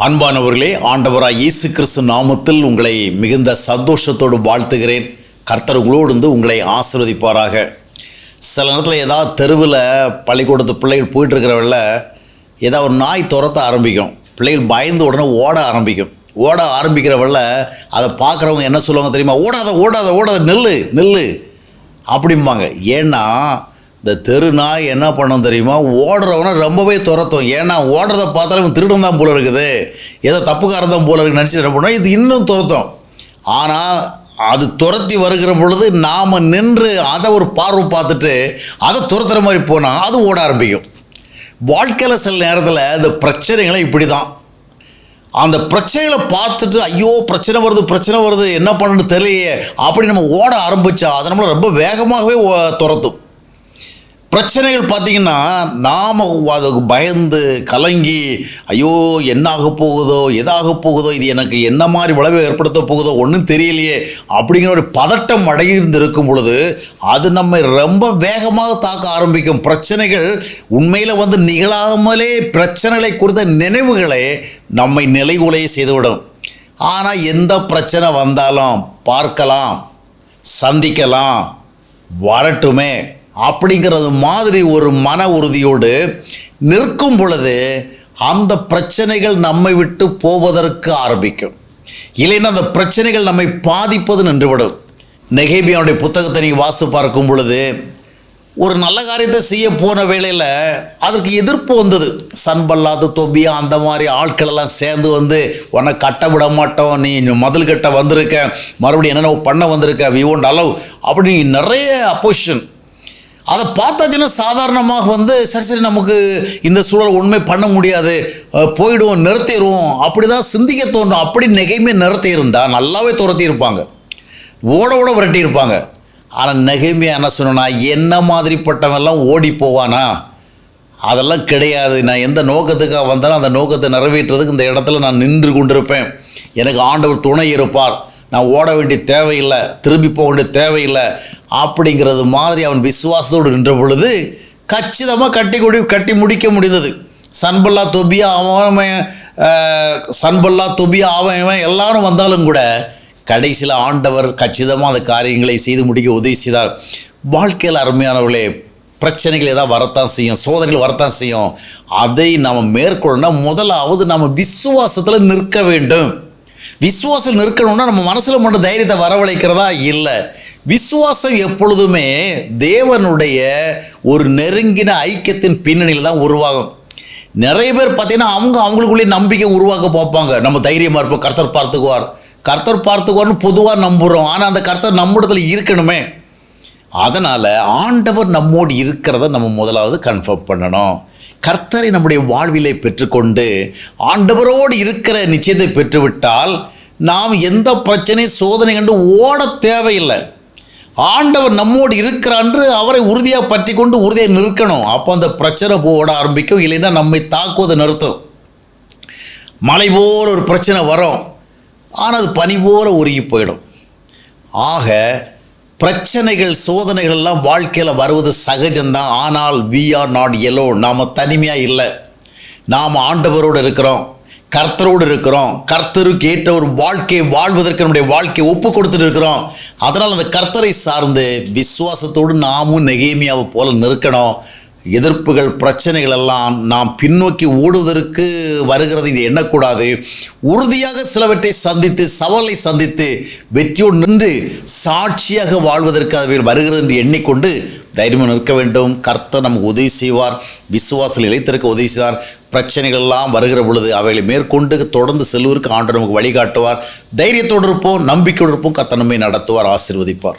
அன்பானவர்களே, ஆண்டவராய் இயேசு கிறிஸ்து நாமத்தில் உங்களை மிகுந்த சந்தோஷத்தோடு வாழ்த்துகிறேன். கர்த்தர் உங்களோடு இருந்து உங்களை ஆசீர்வதிப்பாராக. சில நேரத்தில் ஏதாவது தெருவில் பள்ளிக்கூடத்து பிள்ளைகள் போயிட்டுருக்கிறவங்கள ஏதாவது ஒரு நாய் துரத்த ஆரம்பிக்கும். பிள்ளைகள் பயந்து உடனே ஓட ஆரம்பிக்கிறவங்கள அதை பார்க்குறவங்க என்ன சொல்லுவாங்க தெரியுமா? ஓடாத ஓடாத ஓடாத, நெல்லு நெல்லு அப்படிம்பாங்க. ஏன்னா இந்த தெரு நாய் என்ன பண்ணணும் தெரியுமா? ஓடுறவனை ரொம்பவே துரத்தும். ஏன்னா ஓடுறதை பார்த்தாலும் திருடம் தான் போல இருக்குது, ஏதோ தப்புக்காரன் தான் போல இருக்குது நினச்சி என்ன பண்ணோம், இது இன்னும் துரத்தும். ஆனால் அது துரத்தி வருகிற பொழுது நாம் நின்று அதை ஒரு பார்வை பார்த்துட்டு அதை துரத்துற மாதிரி போனால் அது ஓட ஆரம்பிக்கும். வாழ்க்கையில் சில நேரத்தில் இந்த பிரச்சனைகளை இப்படி தான், அந்த பிரச்சனைகளை பார்த்துட்டு ஐயோ பிரச்சனை வருது என்ன பண்ணணும்னு தெரியலையே அப்படி நம்ம ஓட ஆரம்பித்தா அது நம்மளை ரொம்ப வேகமாகவே துரத்தும். பிரச்சனைகள் பார்த்திங்கன்னா நாம் அதுக்கு பயந்து கலங்கி ஐயோ என்னாக போகுதோ எதாக போகுதோ, இது எனக்கு என்ன மாதிரி விளைவை ஏற்படுத்த போகுதோ ஒன்றும் தெரியலையே அப்படிங்கிற ஒரு பதட்டம் அடைந்து இருக்கும் பொழுது அது நம்மை ரொம்ப வேகமாக தாக்க ஆரம்பிக்கும். பிரச்சனைகள் உண்மையில் நிகழாமலே பிரச்சனைகளை குறித்த நினைவுகளை நம்மை நிலைகுலைய செய்துவிடும். ஆனால் எந்த பிரச்சனை வந்தாலும் பார்க்கலாம், சந்திக்கலாம், வரட்டுமே அப்படிங்கிறது மாதிரி ஒரு மன உறுதியோடு நிற்கும் பொழுது அந்த பிரச்சனைகள் நம்மை விட்டு போவதற்கு ஆரம்பிக்கும். இல்லைன்னா அந்த பிரச்சனைகள் நம்மை பாதிப்பது நின்றுவிடும். நெகேமியாவுடைய புத்தகத்தை நீங்கள் வாசித்து பார்க்கும் பொழுது ஒரு நல்ல காரியத்தை செய்ய போன வேளையில் அதற்கு எதிர்ப்பு வந்தது. சன்பல்லாத்து, தொபியா அந்த மாதிரி ஆட்களெல்லாம் சேர்ந்து உன்னை கட்ட விட மாட்டோம், நீ மதில் கட்ட வந்திருக்க, மறுபடியும் என்னென்ன பண்ண வந்திருக்க, வி ஒன்ட் அலவ் அப்படி நிறைய அப்போசிஷன். அதை பார்த்தாச்சுன்னா சாதாரணமாக சரி நமக்கு இந்த சூழல் உண்மை பண்ண முடியாது, போயிடுவோம், நிறுத்திடுவோம் அப்படி தான் சிந்திக்க தோன்றும். அப்படி நெகைமே நிறுத்தி இருந்தால் நல்லாவே துரத்தி இருப்பாங்க, ஓட விரட்டி இருப்பாங்க. ஆனால் நெகைமையா என்ன சொன்னா, என்ன மாதிரிப்பட்டவெல்லாம் ஓடி போவானா? அதெல்லாம் கிடையாது. நான் எந்த நோக்கத்துக்காக வந்தாலும் அந்த நோக்கத்தை நிறைவேற்றுறதுக்கு இந்த இடத்துல நான் நின்று கொண்டிருப்பேன். எனக்கு ஆண்டவர் துணை இருப்பார், நான் ஓட வேண்டிய தேவையில்லை, திரும்பி போக வேண்டிய தேவையில்லை அப்படிங்கிறது மாதிரி அவன் விசுவாசத்தோடு நின்ற பொழுது கச்சிதமாக கட்டி முடிக்க முடிந்தது. சன்பல்லா தொபியா அவன் எல்லாரும் வந்தாலும் கூட கடைசியில் ஆண்டவர் கச்சிதமாக அந்த காரியங்களை செய்து முடிக்க உதவி செய்தார். வாழ்க்கையில் அருமையானவர்களே, பிரச்சனைகள் ஏதாவது வரத்தான் செய்யும், சோதனைகள் வரத்தான் செய்யும். அதை நாம் மேற்கொள்ளணும். முதலாவது நம்ம விசுவாசத்தில் நிற்க வேண்டும். விசுவாசம் நிற்கணும்னா நம்ம மனசில் மட்டும் தைரியத்தை வரவழைக்கிறதா இல்லை. விசுவாசம் எப்பொழுதுமே தேவனுடைய ஒரு நெருங்கின ஐக்கியத்தின் பின்னணியில் தான் உருவாகும். நிறைய பேர் பார்த்தீங்கன்னா அவங்களுக்குள்ளேயே நம்பிக்கை உருவாக்க பார்ப்பாங்க. நம்ம தைரியமாக இருப்போம், கர்த்தர் பார்த்துக்குவார்னு பொதுவாக நம்புகிறோம். ஆனால் அந்த கர்த்தர் நம்மிடத்துல இருக்கணுமே. அதனால் ஆண்டவர் நம்மோடு இருக்கிறத நம்ம முதலாவது கன்ஃபார்ம் பண்ணணும். கர்த்தரை நம்முடைய வாழ்விலை பெற்றுக்கொண்டு ஆண்டவரோடு இருக்கிற நிச்சயத்தை பெற்றுவிட்டால் நாம் எந்த பிரச்சனை சோதனை கண்டு ஓட தேவையில்லை. ஆண்டவர் நம்மோடு இருக்கிறான்று அவரை உறுதியாக பற்றி கொண்டு உறுதியாக நிற்கணும். அப்போ அந்த பிரச்சனை ஓட ஆரம்பிக்கும், இல்லைன்னா நம்மை தாக்குவதை நிறுத்தும். மழை போல் ஒரு பிரச்சனை வரும், ஆனால் அது பனி போல் உருகி போயிடும். ஆக பிரச்சனைகள் சோதனைகள் எல்லாம் வாழ்க்கையில் வருவது சகஜம்தான். ஆனால் we are not alone. நாம் தனிமையாக இல்லை, நாம் ஆண்டவரோடு இருக்கிறோம், கர்த்தரோடு இருக்கிறோம். கர்த்தருக்கு ஏற்ற ஒரு வாழ்க்கையை வாழ்வதற்கு நம்முடைய வாழ்க்கையை ஒப்பு கொடுத்துட்டு இருக்கிறோம். அதனால் அந்த கர்த்தரை சார்ந்து விசுவாசத்தோடு நாமும் நெகேமியாவை போல நிற்கணும். எதிர்ப்புகள் பிரச்சனைகள் எல்லாம் நாம் பின்னோக்கி ஓடுவதற்கு வருகிறது இது எண்ணக்கூடாது. உறுதியாக சிலவற்றை சந்தித்து சவாலை சந்தித்து வெற்றியோடு நின்று சாட்சியாக வாழ்வதற்கு அது வருகிறது என்று எண்ணிக்கொண்டு தைரியமாக நிற்க வேண்டும். கர்த்தர் நமக்கு உதவி செய்வார், விசுவாசத்தில் இழைத்திருக்க உதவி செய்வார். பிரச்சனைகள் எல்லாம் வருகிற பொழுது அவைகளை மேற்கொண்டு தொடர்ந்து செல்வதற்கு ஆண்டவர் நமக்கு வழிகாட்டுவார். தைரியத்தோடு இருப்போம், நம்பிக்கையோடு இருப்போம். கர்த்தர் நம்மை நடத்துவார், ஆசீர்வதிப்பார்.